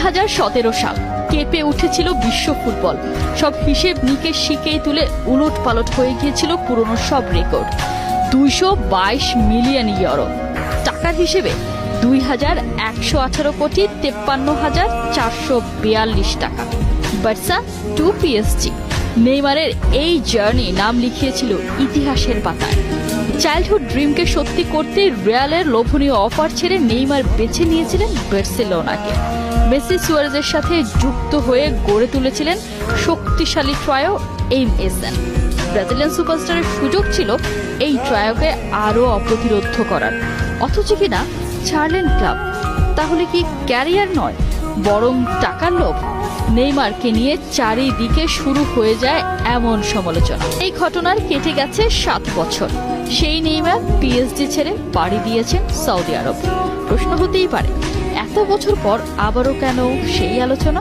2017 সাল কেঁপে উঠেছিল বিশ্ব ফুটবল। সব হিসেব নিকেশ শিখেই তুলে উলট পালট হয়ে গিয়েছিল পুরনো সব রেকর্ড। 222 মিলিয়ন ইউরো টাকার হিসেবে 2118 কোটি 53,442 টাকা। বার্সা টু পিএসজি, নেইমারের এই জার্নি নাম লিখিয়েছিল ইতিহাসের পাতায়। চাইল্ডহুড ড্রিমকে সত্যি করতে রিয়ালের লোভনীয় অফার ছেড়ে নেইমার বেছে নিয়েছিলেন বার্সেলোনাকে। মেসি সুয়ারেজের সাথে যুক্ত হয়ে গড়ে তুলেছিলেন শক্তিশালী ট্রায়ো এমএসএন। ব্রাজিলিয়ান সুপারস্টারের সুযোগ ছিল এই ট্রায়োকে আরও অপ্রতিরোধ করার, অথচ কিনা ছাড়লেন ক্লাব। তাহলে কি ক্যারিয়ার নয়, বরং টাকার লোভ? নেইমারকে নিয়ে চারিদিকে শুরু হয়ে যায় এমন সমালোচনা। এই ঘটনার কেটে গেছে 7 বছর। সেই নেইমার পিএসজি ছেড়ে পাড়ি দিয়েছেন সৌদি আরব। প্রশ্ন হতেই পারে, এত বছর পর আবারও কেন সেই আলোচনা?